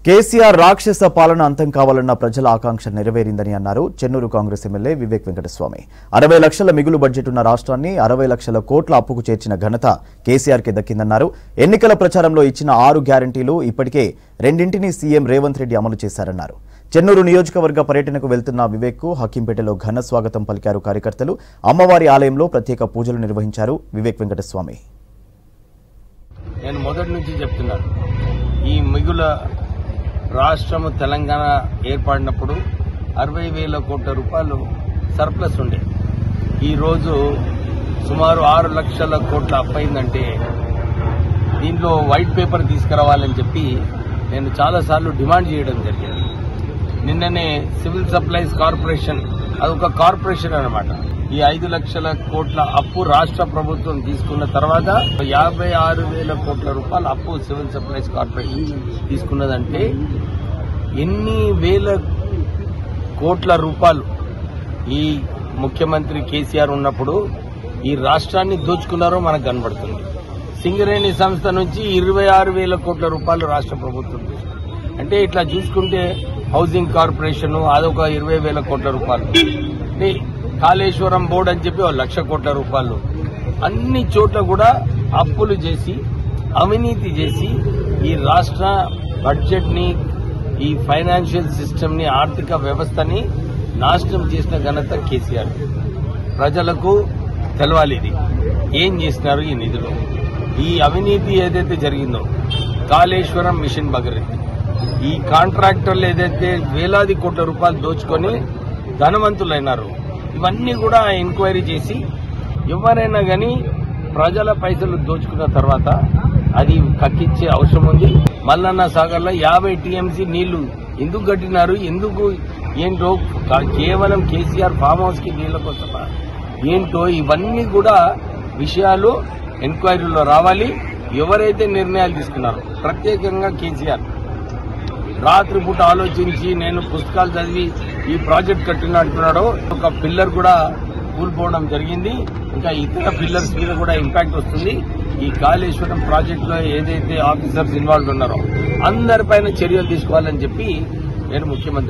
కేసీఆర్ రాక్షస పాలన అంతం కావాలన్న ప్రజల ఆకాంక్ష నెరవేరిందని అన్నారు చెన్నూరు కాంగ్రెస్ ఎమ్మెల్యే వివేక్ వెంకటస్వామి. 60 లక్షల మిగులు బడ్జెట్ ఉన్న రాష్ట్రాన్ని 60 లక్షల కోట్ల అప్పుకు చేర్చిన ఘనత కేసీఆర్కే దక్కిందన్నారు. ఎన్నికల ప్రచారంలో ఇచ్చిన 6 గ్యారంటీలు ఇప్పటికే 2ంటిని సీఎం రేవంత్ రెడ్డి అమలు చేశారన్నారు. చెన్నూరు నియోజకవర్గ పర్యటనకు వెళ్తున్న వివేక్ కు హకీంపేటలో ఘన స్వాగతం పలికారు కార్యకర్తలు. అమ్మవారి ఆలయంలో ప్రత్యేక పూజలు నిర్వహించారు వివేక్ వెంకటస్వామి. నేను మొదటి నుంచి చెప్తున్నాను, ఈ మిగుల రాష్ట్రము తెలంగాణ ఏర్పడినప్పుడు 60,000 కోట్ల రూపాయలు సర్ప్లస్ ఉండే. ఈరోజు సుమారు 6 లక్షల కోట్ల అప్పయిందంటే దీంట్లో వైట్ పేపర్ తీసుకురావాలని చెప్పి నేను చాలాసార్లు డిమాండ్ చేయడం జరిగింది. నిన్ననే సివిల్ సప్లైస్ కార్పొరేషన్, అదొక కార్పొరేషన్ అన్నమాట, ఈ 5 లక్షల కోట్ల అప్పు రాష్ట్ర ప్రభుత్వం తీసుకున్న తర్వాత 56,000 కోట్ల రూపాయల అప్పు సివిల్ సప్లైస్ కార్పొరేషన్ తీసుకున్నదంటే ఎన్ని వేల కోట్ల రూపాయలు ఈ ముఖ్యమంత్రి కేసీఆర్ ఉన్నప్పుడు ఈ రాష్ట్రాన్ని దోచుకున్నారో మనకు కనబడుతుంది. సింగరేణి సంస్థ నుంచి 26,000 కోట్ల రూపాయలు రాష్ట్ర ప్రభుత్వం అంటే ఇట్లా చూసుకుంటే హౌసింగ్ కార్పొరేషన్ అదొక 20,000 కోట్ల రూపాయలు, అంటే కాళేశ్వరం బోర్డు అని చెప్పి 1,00,000 కోట్ల రూపాయలు, అన్ని చోట్ల కూడా అప్పులు చేసి అవినీతి చేసి ఈ రాష్ట్ర బడ్జెట్ ని, ఈ ఫైనాన్షియల్ సిస్టమ్ ని, ఆర్థిక వ్యవస్థని నాశనం చేసిన ఘనత కేసీఆర్. ప్రజలకు తెలవాలి ఇది ఏం చేసినారు ఈ నిధులు. ఈ అవినీతి ఏదైతే జరిగిందో, కాళేశ్వరం మిషన్ భగీరథ, ఈ కాంట్రాక్టర్లు ఏదైతే వేలాది కోట్ల రూపాయలు దోచుకొని ధనవంతులైనారు, ఇవన్నీ కూడా ఎంక్వైరీ చేసి ఎవరైనా కానీ ప్రజల పైసలు దోచుకున్న తర్వాత అది కక్కించే అవసరం ఉంది. మల్లన్న సాగర్లో 50 టీఎంసీ నీళ్లు ఎందుకు కట్టినారు, ఎందుకు ఏంటో, కేవలం కేసీఆర్ ఫామ్ హౌస్ కి నీళ్ల కోసమా ఏంటో, ఇవన్నీ కూడా విషయాలు ఎంక్వైరీలో రావాలి. ఎవరైతే నిర్ణయాలు తీసుకున్నారో, ప్రత్యేకంగా కేసీఆర్ రాత్రిపూట ఆలోచించి నేను పుస్తకాలు చదివి ఈ ప్రాజెక్ట్ కట్టినట్టున్నాడో, ఒక పిల్లర్ కూడా కూలిపోవడం జరిగింది, ఇంకా ఇతర పిల్లర్స్ మీద కూడా ఇంపాక్ట్ వస్తుంది. ఈ కాళేశ్వరం ప్రాజెక్ట్ లో ఏదైతే ఆఫీసర్స్ ఇన్వాల్వ్ ఉన్నారో అందరిపైన చర్యలు తీసుకోవాలని చెప్పి నేను ముఖ్యమంత్రి